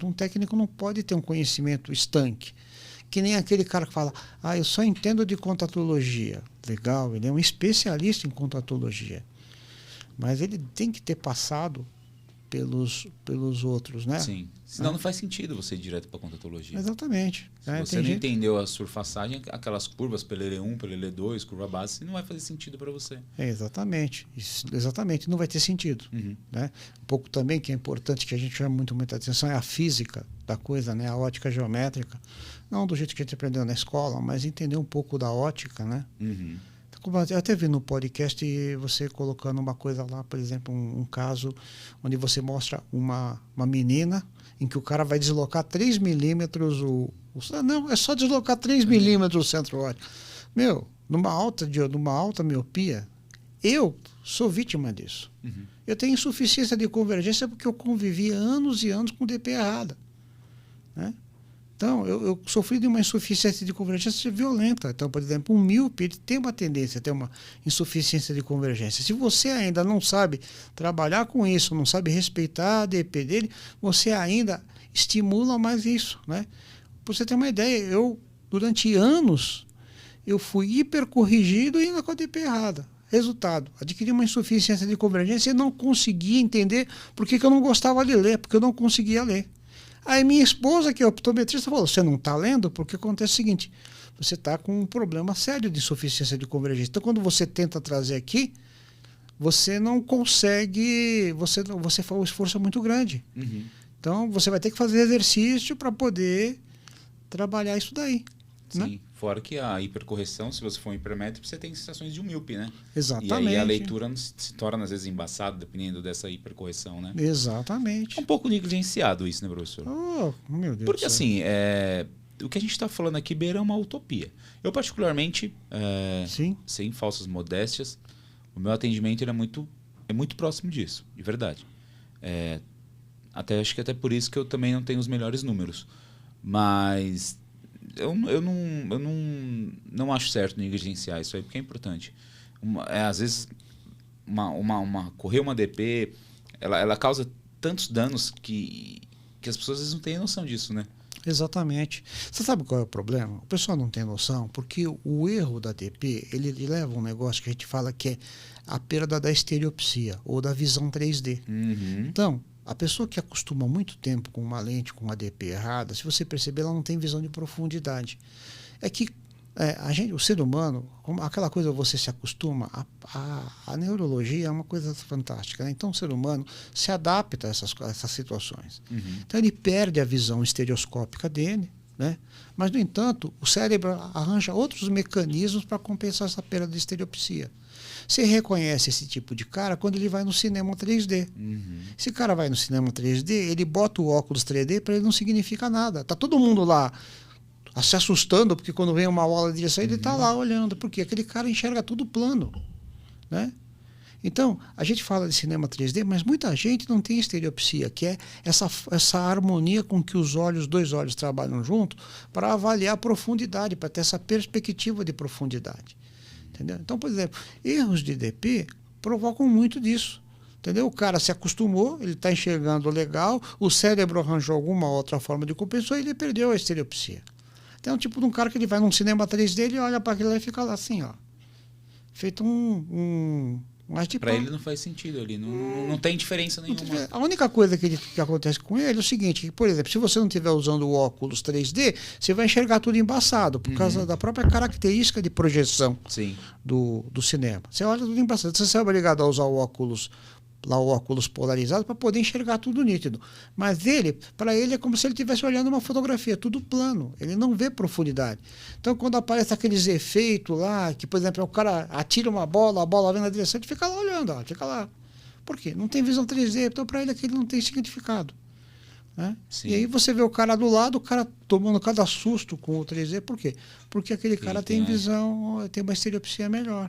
Um técnico não pode ter um conhecimento estanque. Que nem aquele cara que fala, eu só entendo de contatologia. Legal, ele é um especialista em contatologia. Mas ele tem que ter passado pelos outros, né? Sim. Senão não faz sentido você ir direto para a contatologia. Exatamente. Se você não entendeu a surfaçagem, aquelas curvas pelo L1, pelo L2, curva base, não vai fazer sentido para você. Exatamente. Exatamente. Não vai ter sentido. Né? Um pouco também que é importante, que a gente chama muita atenção, é a física da coisa, né? A ótica geométrica. Não do jeito que a gente aprendeu na escola, mas entender um pouco da ótica, né? Eu até vi no podcast você colocando uma coisa lá, por exemplo, um caso onde você mostra uma menina em que o cara vai deslocar 3 milímetros não, é só deslocar 3 milímetros o centro óptico. Numa alta miopia, eu sou vítima disso. Eu tenho insuficiência de convergência porque eu convivi anos e anos com DP errada. Né? Então, eu sofri de uma insuficiência de convergência violenta. Então, por exemplo, um míope tem uma tendência a ter uma insuficiência de convergência. Se você ainda não sabe trabalhar com isso, não sabe respeitar a DP dele, você ainda estimula mais isso. Né? Para você ter uma ideia, durante anos, eu fui hipercorrigido e ainda com a DP errada. Resultado, adquiri uma insuficiência de convergência e não conseguia entender por que eu não gostava de ler, porque eu não conseguia ler. Aí minha esposa, que é optometrista, falou, você não está lendo? Porque acontece o seguinte, você está com um problema sério de insuficiência de convergência. Então, quando você tenta trazer aqui, você não consegue, você faz um esforço muito grande. Então, você vai ter que fazer exercício para poder trabalhar isso daí. Sim, né? Fora que a hipercorreção, se você for um hipermétrope, você tem sensações de um míope, né? Exatamente. E aí a leitura se torna, às vezes, embaçada, dependendo dessa hipercorreção, né? Exatamente. É um pouco negligenciado isso, né, professor? Oh, meu Deus. Porque, assim, o que a gente está falando aqui beira uma utopia. Eu, particularmente, sem falsas modéstias, o meu atendimento ele é muito próximo disso, de verdade. Acho que até por isso que eu também não tenho os melhores números. Mas eu não acho certo negligenciar isso aí, porque é importante. Às vezes, correr uma DP, ela causa tantos danos que as pessoas às vezes não têm noção disso, né? Exatamente. Você sabe qual é o problema? O pessoal não tem noção, porque o erro da DP, ele leva um negócio que a gente fala que é a perda da estereopsia, ou da visão 3D. Então, a pessoa que acostuma muito tempo com uma lente, com uma DP errada, se você perceber, ela não tem visão de profundidade. É que o ser humano, aquela coisa você se acostuma, a neurologia é uma coisa fantástica. Né? Então o ser humano se adapta a essas situações. Então ele perde a visão estereoscópica dele, né? Mas, no entanto, o cérebro arranja outros mecanismos para compensar essa perda de estereopsia. Você reconhece esse tipo de cara quando ele vai no cinema 3D. Esse cara vai no cinema 3D, ele bota o óculos 3D, para ele não significa nada. Está todo mundo lá se assustando, porque quando vem uma aula de direção, ele está lá olhando, porque aquele cara enxerga tudo plano. Né? Então, a gente fala de cinema 3D, mas muita gente não tem estereopsia, que é essa harmonia com que os dois olhos trabalham junto para avaliar a profundidade, para ter essa perspectiva de profundidade. Entendeu? Então, por exemplo, erros de DP provocam muito disso. Entendeu? O cara se acostumou, ele está enxergando legal, o cérebro arranjou alguma outra forma de compensar e ele perdeu a estereopsia. Tem um tipo de um cara que ele vai num cinema 3D, ele olha para aquilo e fica lá assim, ó. Feito para ele não faz sentido ali, não tem diferença nenhuma. A única coisa que acontece com ele é o seguinte, que, por exemplo, se você não estiver usando o óculos 3D, você vai enxergar tudo embaçado, por causa da própria característica de projeção do cinema. Você olha tudo embaçado. Você é obrigado a usar o óculos polarizado para poder enxergar tudo nítido. Mas para ele é como se ele estivesse olhando uma fotografia, tudo plano. Ele não vê profundidade. Então, quando aparece aqueles efeitos lá, que, por exemplo, o cara atira uma bola, a bola vem na direção, ele fica lá olhando, fica lá. Por quê? Não tem visão 3D, então para ele aquilo não tem significado. Né? E aí você vê o cara do lado, o cara tomando cada susto com o 3D, por quê? Porque aquele cara tem visão, tem uma estereopsia melhor.